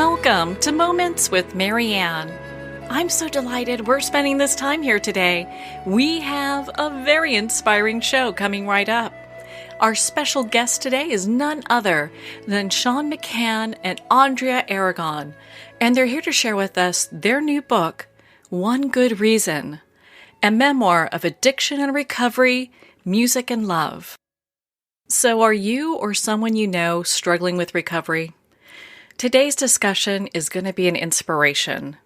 Welcome to Moments with Marianne. I'm so delighted we're spending this time here today. We have a very inspiring show coming right up. Our special guest today is none other than Séan McCann and Andrea Aragon, and they're here to share with us their new book, One Good Reason, a memoir of addiction and recovery, music and love. So are you or someone you know struggling with recovery? Today's discussion is going to be an inspiration.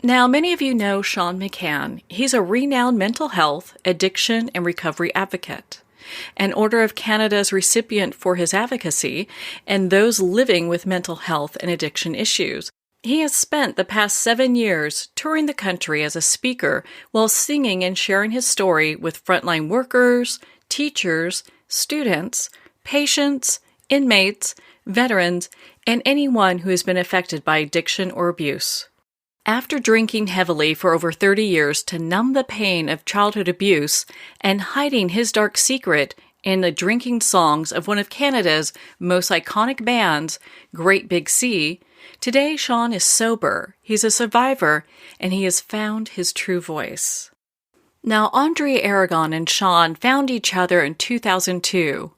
Now, many of you know Séan McCann. He's a renowned mental health, addiction, and recovery advocate, an Order of Canada's recipient for his advocacy, and those living with mental health and addiction issues. He has spent the past 7 years touring the country as a speaker while singing and sharing his story with frontline workers, teachers, students, patients, inmates, veterans, and anyone who has been affected by addiction or abuse. After drinking heavily for over 30 years to numb the pain of childhood abuse and hiding his dark secret in the drinking songs of one of Canada's most iconic bands, Great Big Sea, today Séan is sober, he's a survivor, and he has found his true voice. Now, Andrea Aragon and Séan found each other in 2002.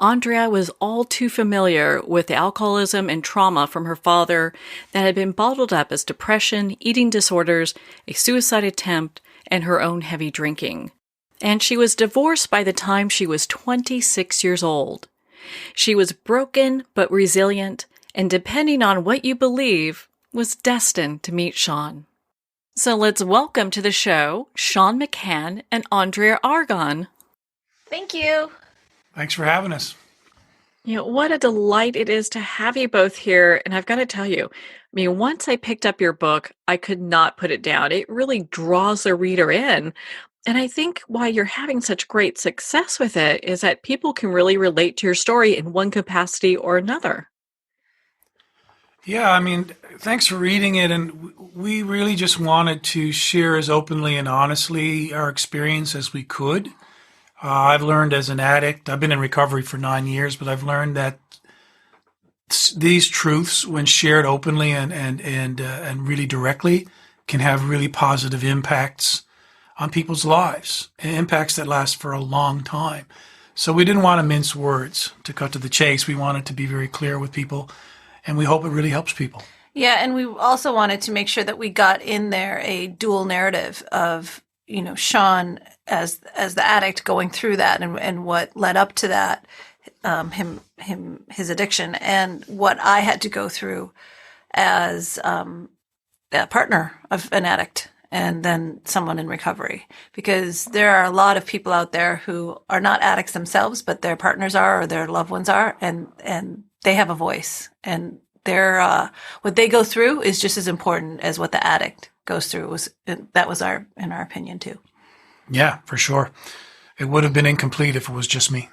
Andrea was all too familiar with the alcoholism and trauma from her father that had been bottled up as depression, eating disorders, a suicide attempt, and her own heavy drinking. And she was divorced by the time she was 26 years old. She was broken but resilient, and depending on what you believe, was destined to meet Séan. So let's welcome to the show Séan McCann and Andrea Aragon. Thank you. Thanks for having us. You know, what a delight it is to have you both here. And I've got to tell you, once I picked up your book, I could not put it down. It really draws the reader in. And I think why you're having such great success with it is that people can really relate to your story in one capacity or another. Yeah, thanks for reading it. And we really just wanted to share as openly and honestly our experience as we could. I've learned as an addict, I've been in recovery for 9 years, but I've learned that these truths, when shared openly and really directly, can have really positive impacts on people's lives, and impacts that last for a long time. So we didn't want to mince words. To cut to the chase, we wanted to be very clear with people, and we hope it really helps people. Yeah, and we also wanted to make sure that we got in there a dual narrative of, Séan as the addict going through that and what led up to that, his addiction, and what I had to go through as a partner of an addict and then someone in recovery. Because there are a lot of people out there who are not addicts themselves, but their partners are or their loved ones are, and they have a voice, and their what they go through is just as important as what the addict goes through. That was in our opinion too. Yeah, for sure. It would have been incomplete if it was just me.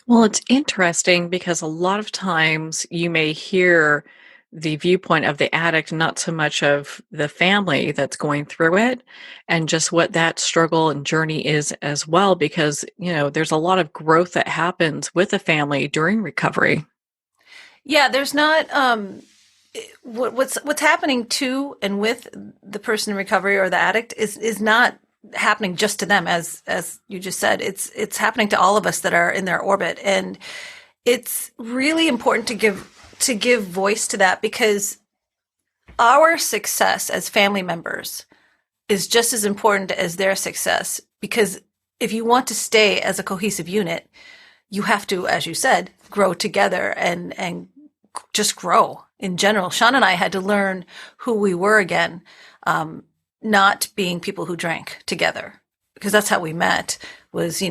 Well, it's interesting because a lot of times you may hear the viewpoint of the addict, not so much of the family that's going through it, and just what that struggle and journey is as well, because, there's a lot of growth that happens with a family during recovery. Yeah, there's not what's happening to and with the person in recovery or the addict is not happening just to them, as you just said. It's happening to all of us that are in their orbit, and it's really important to give voice to that, because our success as family members is just as important as their success. Because if you want to stay as a cohesive unit, you have to, as you said, grow together and just grow in general. Séan and I had to learn who we were again, not being people who drank together, because that's how we met, was,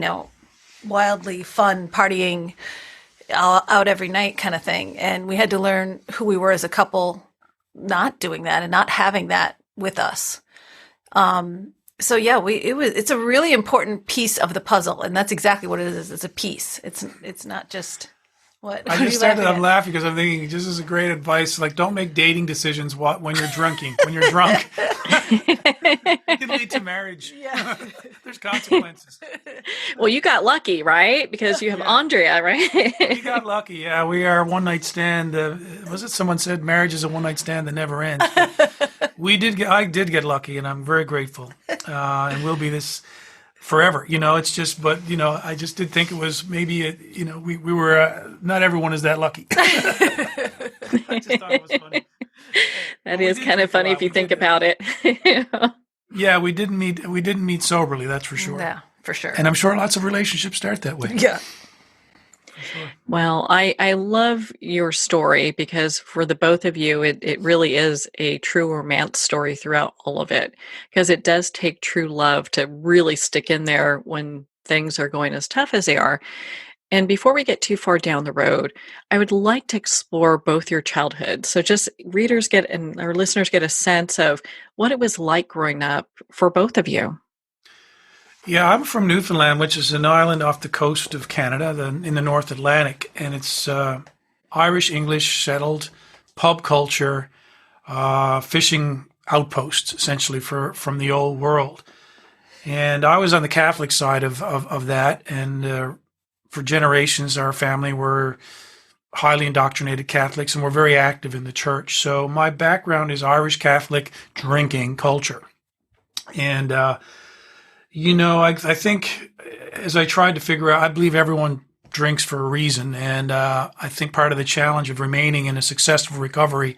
wildly fun, partying out every night kind of thing. And we had to learn who we were as a couple, not doing that and not having that with us. So yeah, it's a really important piece of the puzzle, and that's exactly what it is. It's a piece. It's not just What? I What are just you started. I'm at? laughing because I'm thinking this is a great advice. Like, don't make dating decisions when you're drinking. When you're drunk, it can lead to marriage. Yeah. There's consequences. Well, you got lucky, right? Because you have Yeah. Andrea, right? We got lucky. Yeah, we are a one night stand. Was it someone said marriage is a one night stand that never ends? But we did. I did get lucky, and I'm very grateful. And we'll be this forever. It's just. But I just did think it was maybe. We were. Not everyone is that lucky. I just thought it was funny. That Well, we is did kind of drink a funny lot. if you We think did. about it. Yeah, we didn't meet. We didn't meet soberly. That's for sure. Yeah, for sure. And I'm sure lots of relationships start that way. Yeah. Well, I love your story because for the both of you, it really is a true romance story throughout all of it. Because it does take true love to really stick in there when things are going as tough as they are. And before we get too far down the road, I would like to explore both your childhood. So just readers get and our listeners get a sense of what it was like growing up for both of you. Yeah, I'm from Newfoundland, which is an island off the coast of Canada, in the North Atlantic, and it's Irish, English, settled, pub culture, fishing outpost, essentially, from the old world. And I was on the Catholic side of that, and for generations, our family were highly indoctrinated Catholics, and we're very active in the church. So my background is Irish Catholic drinking culture. And I think as I tried to figure out, I believe everyone drinks for a reason. And I think part of the challenge of remaining in a successful recovery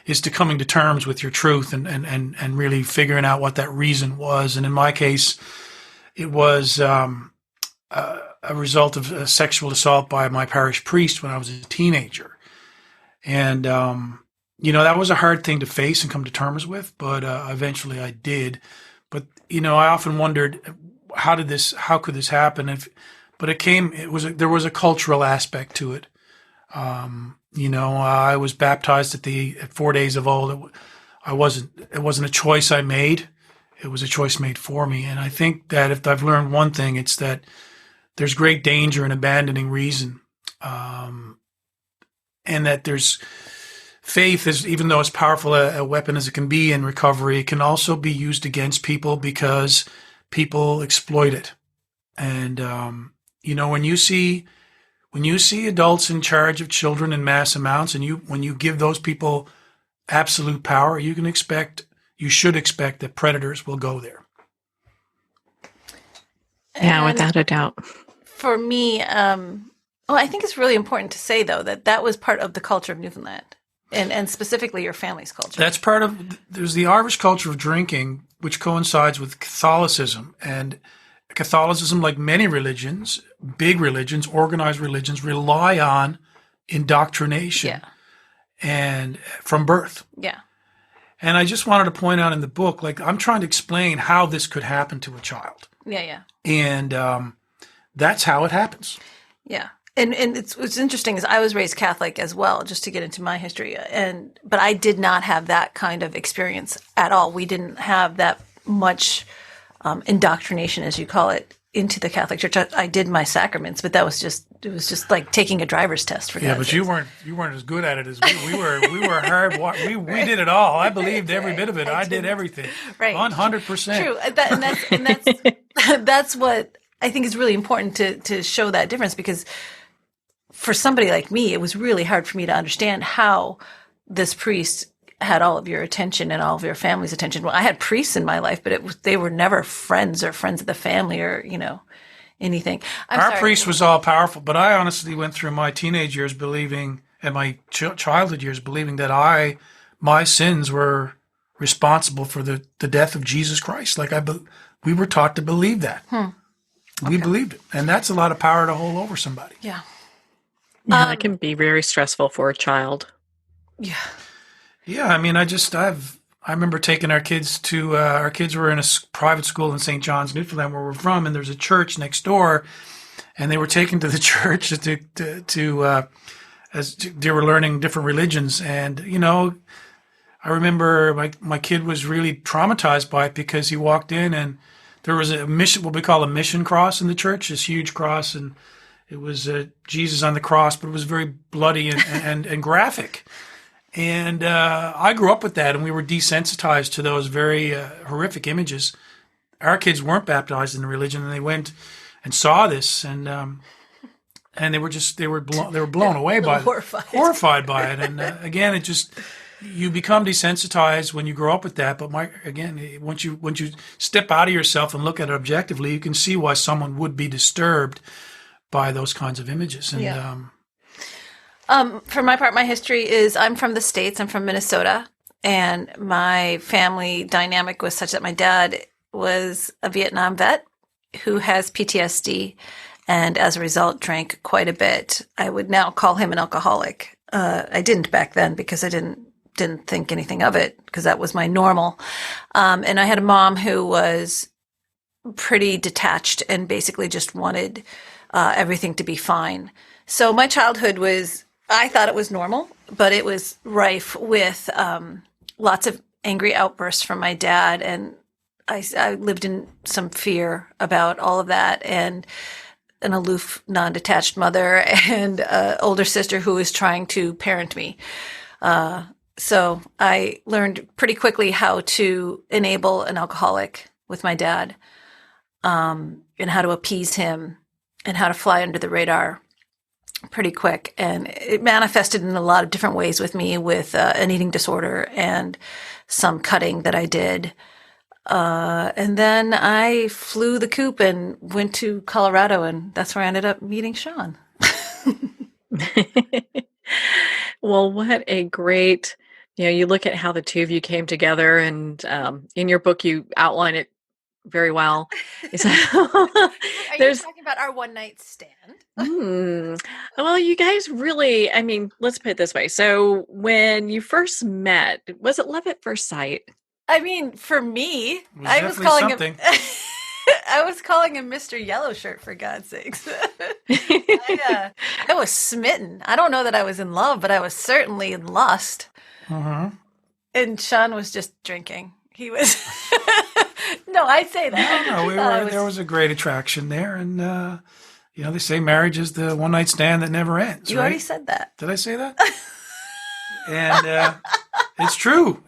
is to coming to terms with your truth and really figuring out what that reason was. And in my case, it was a result of a sexual assault by my parish priest when I was a teenager. And, that was a hard thing to face and come to terms with, but eventually I did. But I often wondered how could this happen? There was a cultural aspect to it. I was baptized at 4 days of old. It wasn't a choice I made. It was a choice made for me. And I think that if I've learned one thing, it's that there's great danger in abandoning reason. And that there's faith is, even though as powerful a weapon as it can be in recovery, it can also be used against people because people exploit it. And, when you see adults in charge of children in mass amounts, and when you give those people absolute power, you should expect that predators will go there. Yeah, And without a doubt. for me, I think it's really important to say, though, that was part of the culture of Newfoundland. And specifically your family's culture. That's there's the Irish culture of drinking, which coincides with Catholicism. And Catholicism, like many religions, big religions, organized religions, rely on indoctrination and from birth. Yeah. And I just wanted to point out in the book, like, I'm trying to explain how this could happen to a child. Yeah. And that's how it happens. Yeah. And what's interesting is I was raised Catholic as well, just to get into my history. But I did not have that kind of experience at all. We didn't have that much indoctrination, as you call it, into the Catholic Church. I did my sacraments, but it was just like taking a driver's test for God's but you weren't as good at it as we were. We were hard. We did it all. I believed every bit of it. I did everything. Right. 100%. True. And that's that's what I think is really important to show that difference, because for somebody like me, it was really hard for me to understand how this priest had all of your attention and all of your family's attention. Well, I had priests in my life, but they were never friends or friends of the family or, anything. Our priest was all powerful, but I honestly went through my teenage years believing, and my childhood years believing that my sins were responsible for the death of Jesus Christ. Like we were taught to believe that. We believed it. And that's a lot of power to hold over somebody. Yeah. Yeah, that can be very stressful for a child. Yeah. Yeah, I mean, I remember taking our kids our kids were in a private school in St. John's, Newfoundland, where we're from, and there's a church next door, and they were taken to the church as they were learning different religions. And, I remember my kid was really traumatized by it because he walked in and there was a mission, what we call a mission cross in the church, this huge cross, and It was Jesus on the cross, but it was very bloody and graphic. And I grew up with that, and we were desensitized to those very horrific images. Our kids weren't baptized in the religion, and they went and saw this, and they were blown away by it, horrified by it. And again, it just, you become desensitized when you grow up with that. But once you step out of yourself and look at it objectively, you can see why someone would be disturbed by those kinds of images. And for my part, my history is I'm from the States. I'm from Minnesota, and my family dynamic was such that my dad was a Vietnam vet who has PTSD, and as a result drank quite a bit. I would now call him an alcoholic. I didn't back then because I didn't think anything of it, because that was my normal. And I had a mom who was pretty detached and basically just wanted everything to be fine. So my childhood I thought it was normal, but it was rife with lots of angry outbursts from my dad. And I lived in some fear about all of that, and an aloof, non-detached mother, and an older sister who was trying to parent me. So I learned pretty quickly how to enable an alcoholic with my dad, and how to appease him, and how to fly under the radar pretty quick. And it manifested in a lot of different ways with me, with an eating disorder and some cutting that I did. And then I flew the coop and went to Colorado, and that's where I ended up meeting Sean. Well, what a great, you look at how the two of you came together, and in your book, you outline it very well. Are you talking about our one night stand? Well, you guys really, let's put it this way. So when you first met, was it love at first sight? I mean, for me, I was calling him Mr. Yellow Shirt, for God's sakes. I was smitten. I don't know that I was in love, but I was certainly in lust. Uh-huh. And Sean was just drinking. He was. No, I say that. No, there was a great attraction there, and they say marriage is the one night stand that never ends. You already said that. Did I say that? And it's true.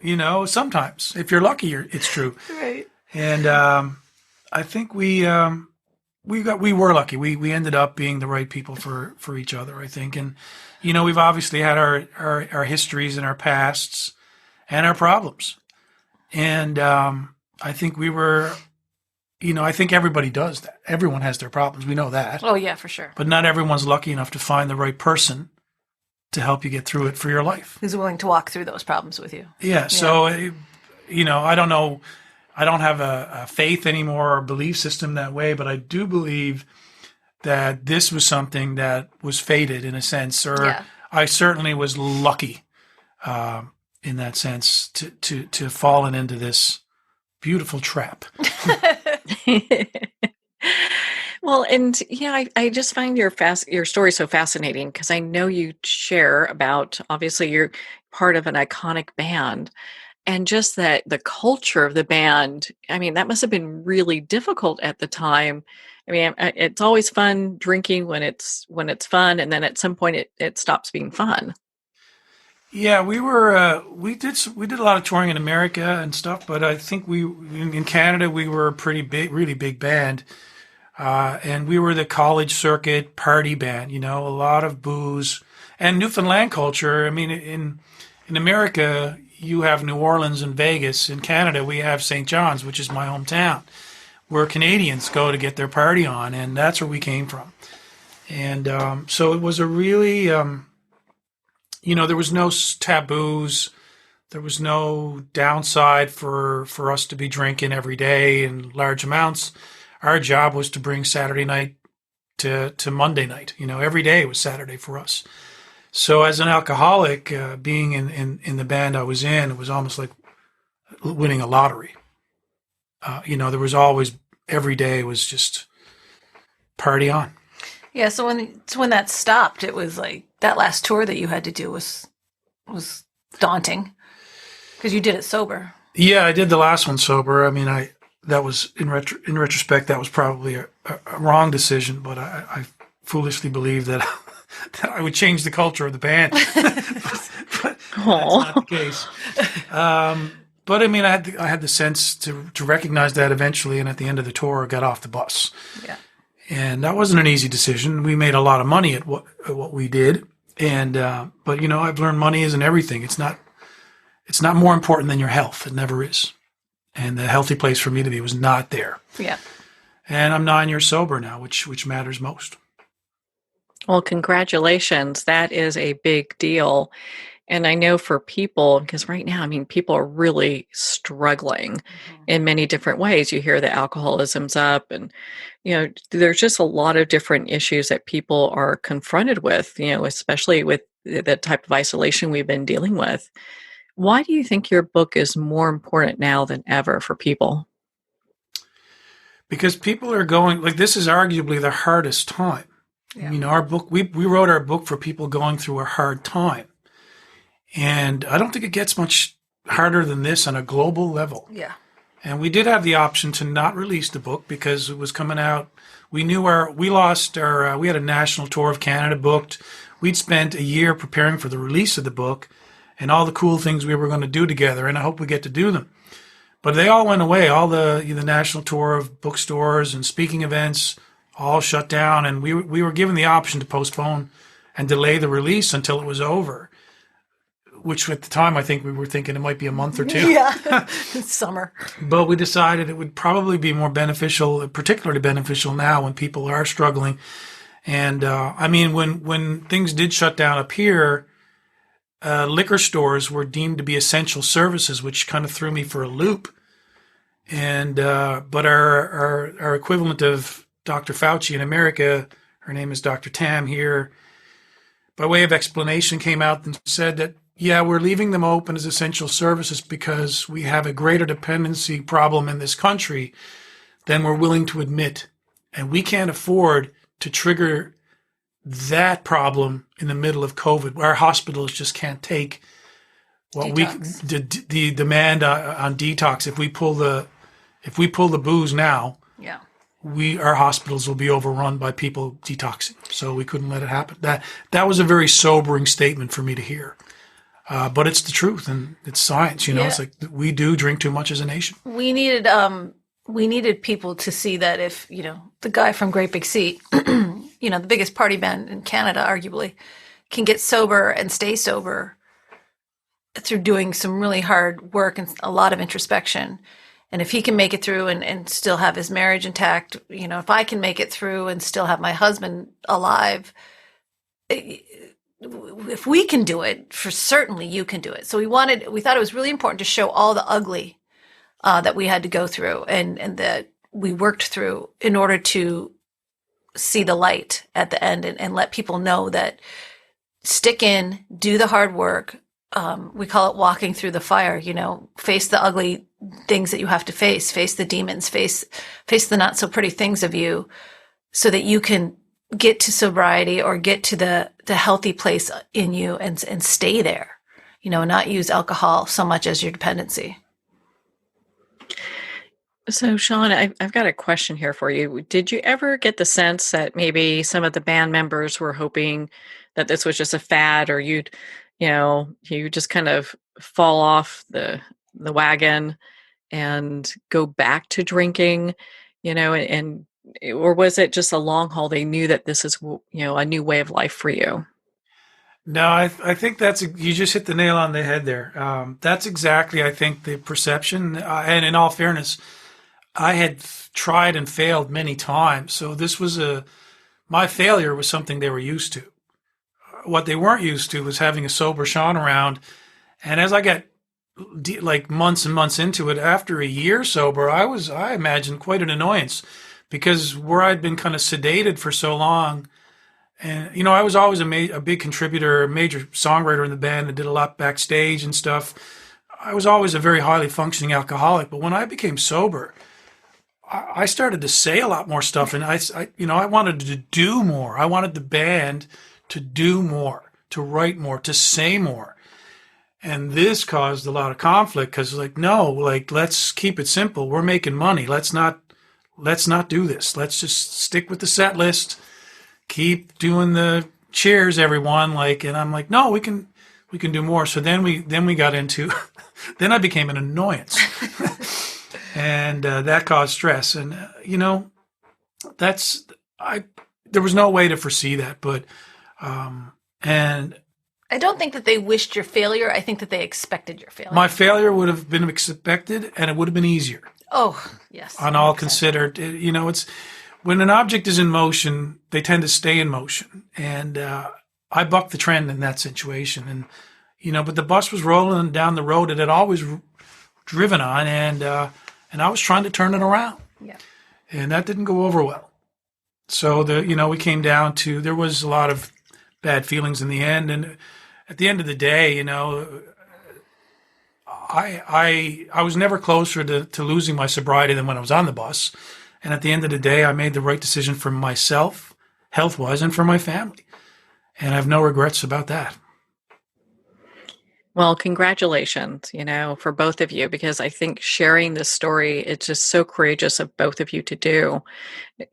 Sometimes if you're lucky, it's true. Right. And I think we were lucky. We ended up being the right people for each other, I think. And we've obviously had our histories and our pasts and our problems. And I think we were, I think everybody does that. Everyone has their problems. We know that. Oh, yeah, for sure. But not everyone's lucky enough to find the right person to help you get through it for your life. Who's willing to walk through those problems with you. Yeah. So, I don't know. I don't have a faith anymore or belief system that way, but I do believe that this was something that was fated in a sense, or I certainly was lucky in that sense to fallen into this beautiful trap. Well, and I just find your story so fascinating, because I know you share about, obviously you're part of an iconic band, and just that the culture of the band, that must have been really difficult at the time. It's always fun drinking when it's fun, and then at some point it stops being fun. Yeah, we did a lot of touring in America and stuff, but I think in Canada we were a pretty big, really big band. And we were the college circuit party band, a lot of booze and Newfoundland culture. In America, you have New Orleans and Vegas. In Canada, we have St. John's, which is my hometown, where Canadians go to get their party on, and that's where we came from. And so it was a really, there was no taboos. There was no downside for us to be drinking every day in large amounts. Our job was to bring Saturday night to Monday night. Every day was Saturday for us. So as an alcoholic, being in the band I was in, it was almost like winning a lottery. There was always, every day was just party on. Yeah. So when that stopped, it was like that last tour that you had to do was daunting, because you did it sober. Yeah, I did the last one sober. That was in retrospect, that was probably a wrong decision, but I foolishly believed that, that I would change the culture of the band. But that's not the case. But I mean, I had the sense to recognize that eventually, and at the end of the tour, I got off the bus. Yeah. And that wasn't an easy decision. We made a lot of money at what we did, and but you know, I've learned money isn't everything. It's not more important than your health. It never is. And the healthy place for me to be was not there. Yeah. And I'm 9 years sober now, which matters most. Well, congratulations. That is a big deal. And I know for people, because right now, I mean, people are really struggling in many different ways. You hear that alcoholism's up, and, you know, there's just a lot of different issues that people are confronted with, you know, especially with the type of isolation we've been dealing with. Why do you think your book is more important now than ever for people? Because people are going, like, this is arguably the hardest time. Yeah. You know, our book, we wrote our book for people going through a hard time. And I don't think it gets much harder than this on a global level. Yeah. And we did have the option to not release the book because it was coming out. We knew we had a national tour of Canada booked. We'd spent a year preparing for the release of the book and all the cool things we were going to do together. And I hope we get to do them. But they all went away. All the national tour of bookstores and speaking events all shut down. And we were given the option to postpone and delay the release until it was over. Which at the time, I think we were thinking it might be a month or two. Yeah, summer. But we decided it would probably be more beneficial, particularly beneficial now when people are struggling. And I mean, when things did shut down up here, liquor stores were deemed to be essential services, which kind of threw me for a loop. And but our equivalent of Dr. Fauci in America, her name is Dr. Tam here, by way of explanation, came out and said that, yeah, we're leaving them open as essential services because we have a greater dependency problem in this country than we're willing to admit. And we can't afford to trigger that problem in the middle of COVID. Our hospitals just can't take what the demand on detox. If we pull the booze now, yeah, our hospitals will be overrun by people detoxing. So we couldn't let it happen. That was a very sobering statement for me to hear. But it's the truth, and it's science. You know, It's like we do drink too much as a nation. We needed people to see that if, you know, the guy from Great Big Sea, you know, the biggest party band in Canada, arguably, can get sober and stay sober through doing some really hard work and a lot of introspection. And if he can make it through and still have his marriage intact, you know, if I can make it through and still have my husband alive, if we can do it, for certainly you can do it. So we thought it was really important to show all the ugly that we had to go through and that we worked through in order to see the light at the end and let people know that stick in, do the hard work. We call it walking through the fire, you know, face the ugly things that you have to face the demons, face the not so pretty things of you so that you can get to sobriety or get to the healthy place in you and stay there, you know, not use alcohol so much as your dependency. So, Sean, I've got a question here for you. Did you ever get the sense that maybe some of the band members were hoping that this was just a fad, or you just kind of fall off the wagon and go back to drinking, you know, or was it just a long haul? They knew that this is, you know, a new way of life for you. No, I think you just hit the nail on the head there. That's exactly, I think, the perception. And in all fairness, I had tried and failed many times. So this was my failure was something they were used to. What they weren't used to was having a sober Sean around. And as I got like months and months into it, after a year sober, I imagined quite an annoyance because where I'd been kind of sedated for so long. And, you know, I was always a big contributor, a major songwriter in the band and did a lot backstage and stuff. I was always a very highly functioning alcoholic. But when I became sober, I started to say a lot more stuff. And I wanted to do more. I wanted the band to do more, to write more, to say more. And this caused a lot of conflict because, let's keep it simple. We're making money. Let's not do this. Let's just stick with the set list. keep doing the cheers, everyone. Like, and I'm like, no, we can do more. So then we got into, then I became an annoyance, and that caused stress. And there was no way to foresee that, but and I don't think that they wished your failure. I think that they expected your failure. my failure would have been expected, and it would have been easier. Oh, yes. On all 100%. considered, it's when an object is in motion, they tend to stay in motion, and I bucked the trend in that situation, and but the bus was rolling down the road it had always driven on, and I was trying to turn it around, Yeah. and that didn't go over well. So we came down to, there was a lot of bad feelings in the end, and at the end of the day, I was never closer to losing my sobriety than when I was on the bus. And at the end of the day, I made the right decision for myself, health-wise, and for my family. And I have no regrets about that. Well, congratulations, for both of you, because I think sharing this story, it's just so courageous of both of you to do,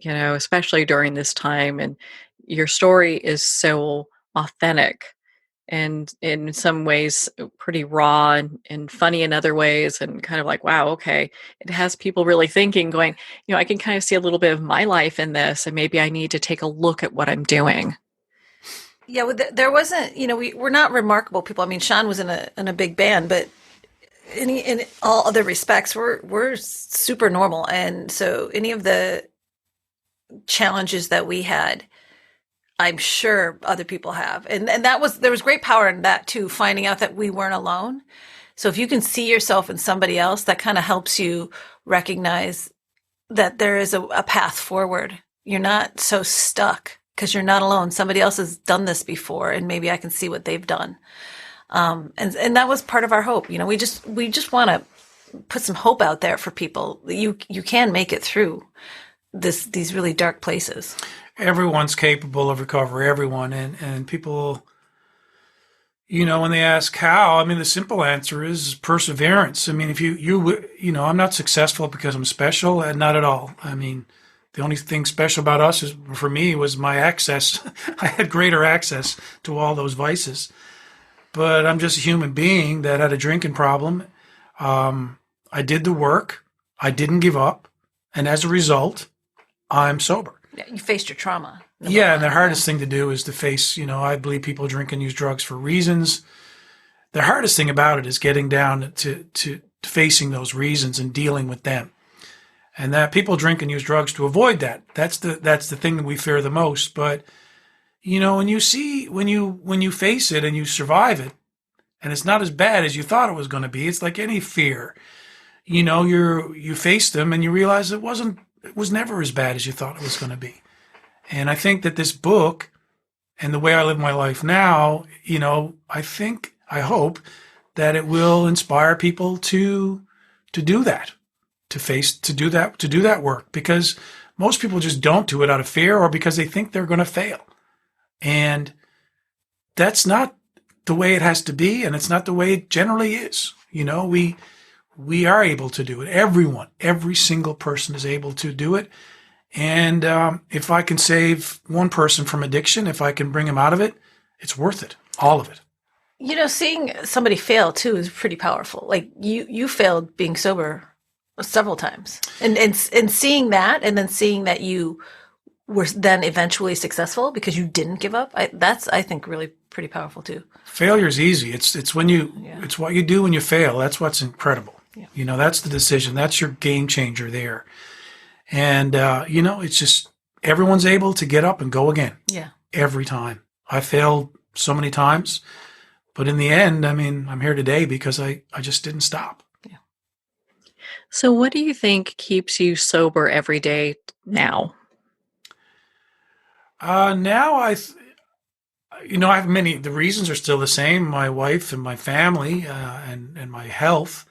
especially during this time. And your story is so authentic and in some ways pretty raw and funny in other ways, and kind of like, wow, okay. It has people really thinking, going, I can kind of see a little bit of my life in this, and maybe I need to take a look at what I'm doing. Yeah, well, there wasn't, we're not remarkable people. I mean, Sean was in a big band, but in all other respects, we're super normal. And so any of the challenges that we had, I'm sure other people have. And there was great power in that too, finding out that we weren't alone. So if you can see yourself in somebody else, that kind of helps you recognize that there is a path forward. You're not so stuck, because you're not alone. Somebody else has done this before, and maybe I can see what they've done. And that was part of our hope. We just want to put some hope out there for people. You can make it through these really dark places. Everyone's capable of recovery, everyone. And people, when they ask how, the simple answer is perseverance. If I'm not successful because I'm special, and not at all. The only thing special about us for me was my access. I had greater access to all those vices. But I'm just a human being that had a drinking problem. I did the work. I didn't give up. And as a result, I'm sober. Yeah, you faced your trauma. Yeah, and the hardest thing to do is to face, I believe people drink and use drugs for reasons. The hardest thing about it is getting down to facing those reasons and dealing with them. And that people drink and use drugs to avoid that. That's the thing that we fear the most. But when you face it and you survive it, and it's not as bad as you thought it was going to be. It's like any fear. You face them and you realize it was never as bad as you thought it was going to be. And I think that this book and the way I live my life now, I hope that it will inspire people to do that. To do that work, because most people just don't do it out of fear or because they think they're going to fail. And that's not the way it has to be, and it's not the way it generally is. We are able to do it. Every single person is able to do it. And if I can save one person from addiction, if I can bring him out of it, it's worth it. All of it. Seeing somebody fail too is pretty powerful. Like you failed being sober several times, and seeing that, and then seeing that you were then eventually successful because you didn't give up. That's I think really pretty powerful too. Failure's easy. It's when it's what you do when you fail. That's what's incredible. Yeah. That's the decision. That's your game changer there. And it's just everyone's able to get up and go again. Yeah. Every time. I failed so many times, but in the end, I'm here today because I just didn't stop. So what do you think keeps you sober every day now? Now I have many, the reasons are still the same, my wife and my family, and my health,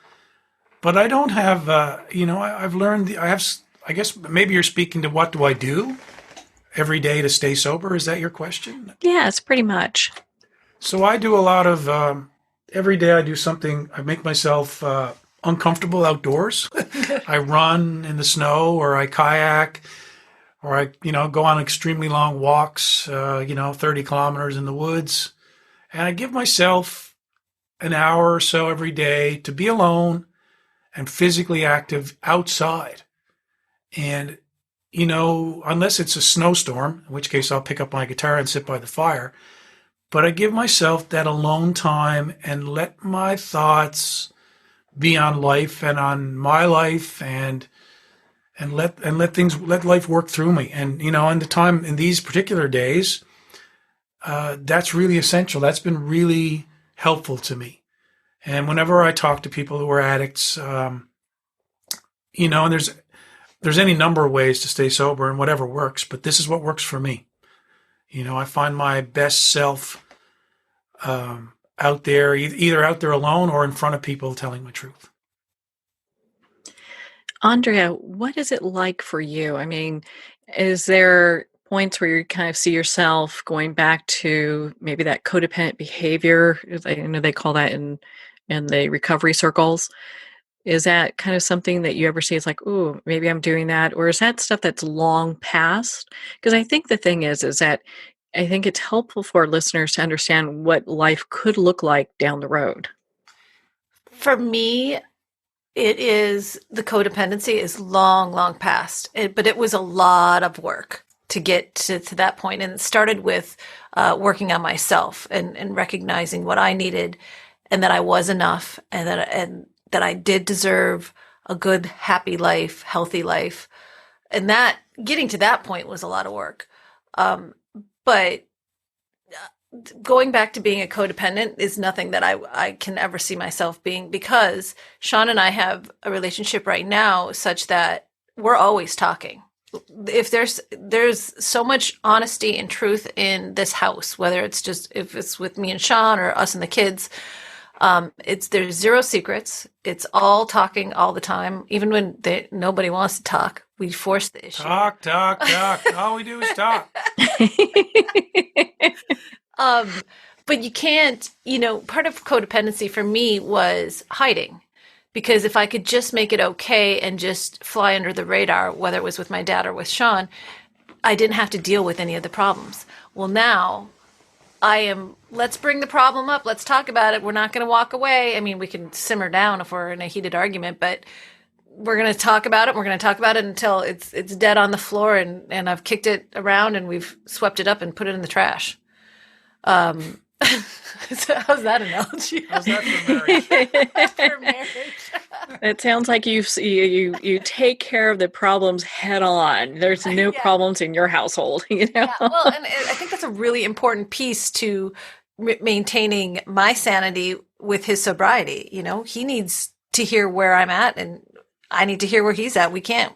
but I don't have, I've learned, I guess maybe you're speaking to what do I do every day to stay sober? Is that your question? Yes, pretty much. So I do a lot of, every day I do something, I make myself, uncomfortable outdoors. I run in the snow, or I kayak, or I, go on extremely long walks, 30 kilometers in the woods. And I give myself an hour or so every day to be alone and physically active outside. And, unless it's a snowstorm, in which case I'll pick up my guitar and sit by the fire. But I give myself that alone time and let my thoughts be on life and on my life and let life work through me. And, in these particular days, that's really essential. That's been really helpful to me. And whenever I talk to people who are addicts, and there's any number of ways to stay sober and whatever works, but this is what works for me. I find my best self out there, either out there alone or in front of people telling my truth. Andrea, what is it like for you? I mean, is there points where you kind of see yourself going back to maybe that codependent behavior? I know they call that in the recovery circles. Is that kind of something that you ever see? It's like, ooh, maybe I'm doing that. Or is that stuff that's long past? Because I think the thing is that I think it's helpful for listeners to understand what life could look like down the road. For me, the codependency is long, long past, but it was a lot of work to get to that point. And it started with working on myself and recognizing what I needed and that I was enough and that I did deserve a good, happy life, healthy life. And that getting to that point was a lot of work. But going back to being a codependent is nothing that I can ever see myself being, because Sean and I have a relationship right now such that we're always talking. If there's so much honesty and truth in this house, whether if it's with me and Sean or us and the kids, there's zero secrets. It's all talking all the time. Even when nobody wants to talk, we force the issue. Talk. All we do is talk. But you can't, part of codependency for me was hiding, because if I could just make it okay and just fly under the radar, whether it was with my dad or with Sean, I didn't have to deal with any of the problems. Well, now let's bring the problem up. Let's talk about it. We're not going to walk away. I mean, we can simmer down if we're in a heated argument, but we're going to talk about it. We're going to talk about it until it's dead on the floor and I've kicked it around and we've swept it up and put it in the trash. So how's that analogy? How's that for marriage? For marriage. It sounds like you take care of the problems head on. There's no problems in your household, Yeah, well, and I think that's a really important piece to maintaining my sanity with his sobriety. He needs to hear where I'm at, and I need to hear where he's at. We can't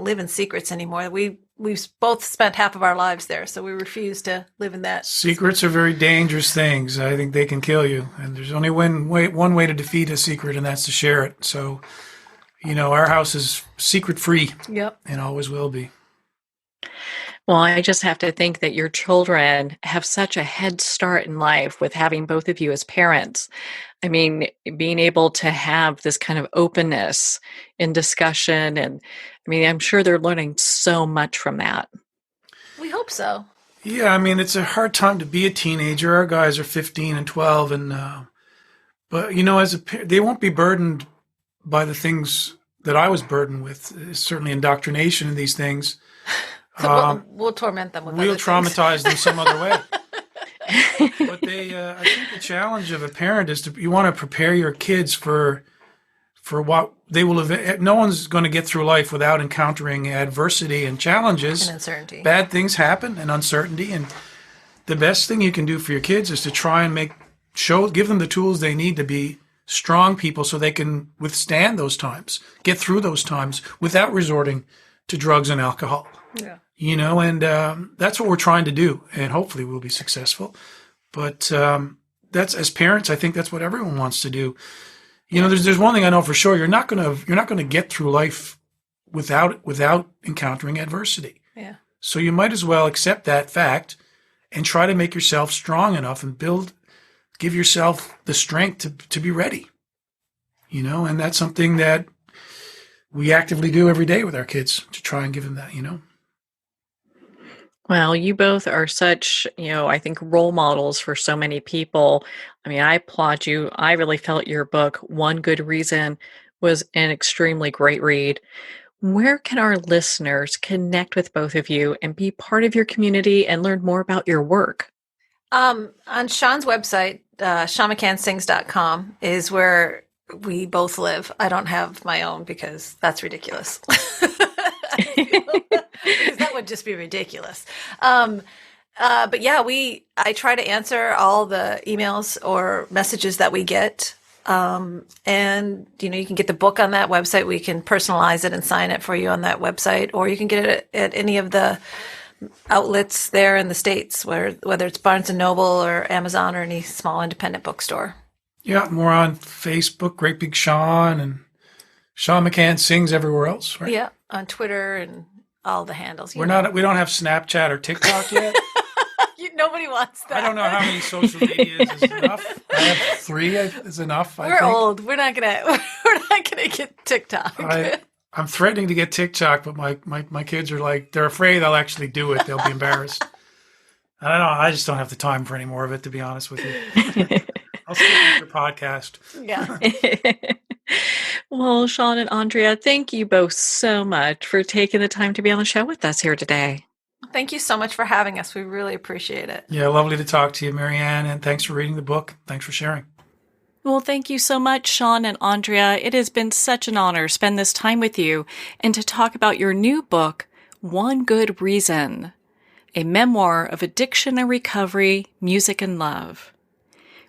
live in secrets anymore. We've both spent half of our lives there, so we refuse to live in that. Secrets are very dangerous things. I think they can kill you, and there's only one way to defeat a secret, and that's to share it. So, our house is secret-free. Yep. And always will be. Well, I just have to think that your children have such a head start in life with having both of you as parents. I mean, being able to have this kind of openness in discussion, and I'm sure they're learning so much from that. We hope so. Yeah, it's a hard time to be a teenager. Our guys are 15 and 12, and but they won't be burdened by the things that I was burdened with. Certainly, indoctrination in these things. We'll torment them with we'll other traumatize them some other way. But I think the challenge of a parent is you want to prepare your kids for what they will have. No one's going to get through life without encountering adversity and challenges. And uncertainty. Bad things happen and uncertainty. And the best thing you can do for your kids is to try and give them the tools they need to be strong people so they can withstand those times, get through those times without resorting to drugs and alcohol. Yeah. And that's what we're trying to do, and hopefully we'll be successful. But that's, as parents, I think that's what everyone wants to do. There's one thing I know for sure: you're not gonna get through life without encountering adversity. Yeah. So you might as well accept that fact and try to make yourself strong enough and give yourself the strength to be ready. And that's something that we actively do every day with our kids to try and give them that. Well, you both are such, I think role models for so many people. I mean, I applaud you. I really felt your book, One Good Reason, was an extremely great read. Where can our listeners connect with both of you and be part of your community and learn more about your work? On Sean's website, SeanMcCannSings.com is where we both live. I don't have my own because that's ridiculous. Because that would just be ridiculous. But yeah, I try to answer all the emails or messages that we get. And you can get the book on that website. We can personalize it and sign it for you on that website, or you can get it at any of the outlets there in the States, whether it's Barnes & Noble or Amazon or any small independent bookstore. Yeah, more on Facebook, Great Big Sean, and Sean McCann Sings everywhere else, right? Yeah, on Twitter and all the handles. We don't have Snapchat or TikTok yet. Nobody wants that. I don't know how many social medias is enough. I have 3 is enough. We're old. We're not gonna get TikTok. I'm threatening to get TikTok, but my kids are like, they're afraid I'll actually do it. They'll be embarrassed. I don't know. I just don't have the time for any more of it, to be honest with you. I'll stick with your podcast. Yeah. Well, Sean and Andrea, thank you both so much for taking the time to be on the show with us here today. Thank you so much for having us. We really appreciate it. Yeah, lovely to talk to you, Marianne, and thanks for reading the book. Thanks for sharing. Well, thank you so much, Sean and Andrea. It has been such an honor to spend this time with you and to talk about your new book, One Good Reason, a memoir of addiction and recovery, music and love.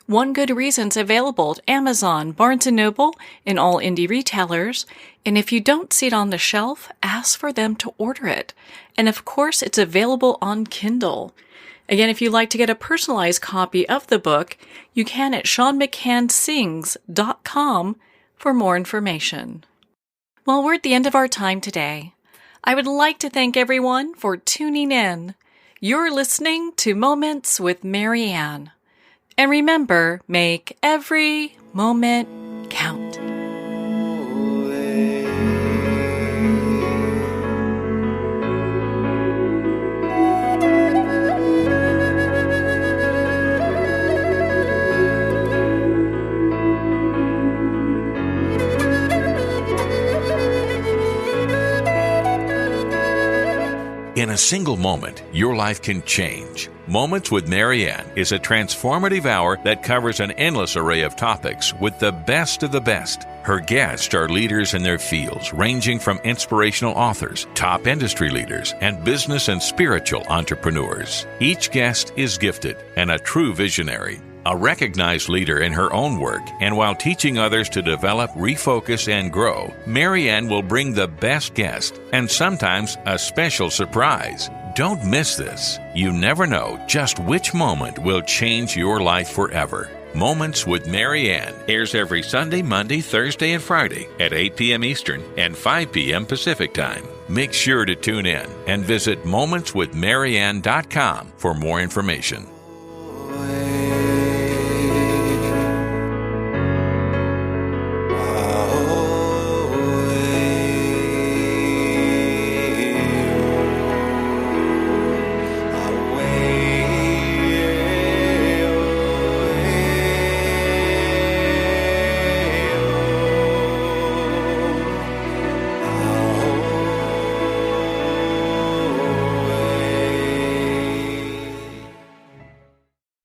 One Good Reason's available at Amazon, Barnes & Noble, and all indie retailers. And if you don't see it on the shelf, ask for them to order it. And of course, it's available on Kindle. Again, if you'd like to get a personalized copy of the book, you can at SeanMcCannSings.com for more information. Well, we're at the end of our time today. I would like to thank everyone for tuning in. You're listening to Moments with Marianne. And remember, make every moment count. In a single moment, your life can change. Moments with Marianne is a transformative hour that covers an endless array of topics with the best of the best. Her guests are leaders in their fields, ranging from inspirational authors, top industry leaders, and business and spiritual entrepreneurs. Each guest is gifted and a true visionary, a recognized leader in her own work, and while teaching others to develop, refocus, and grow, Marianne will bring the best guest and sometimes a special surprise. Don't miss this. You never know just which moment will change your life forever. Moments with Marianne airs every Sunday, Monday, Thursday, and Friday at 8 p.m. Eastern and 5 p.m. Pacific Time. Make sure to tune in and visit momentswithmarianne.com for more information.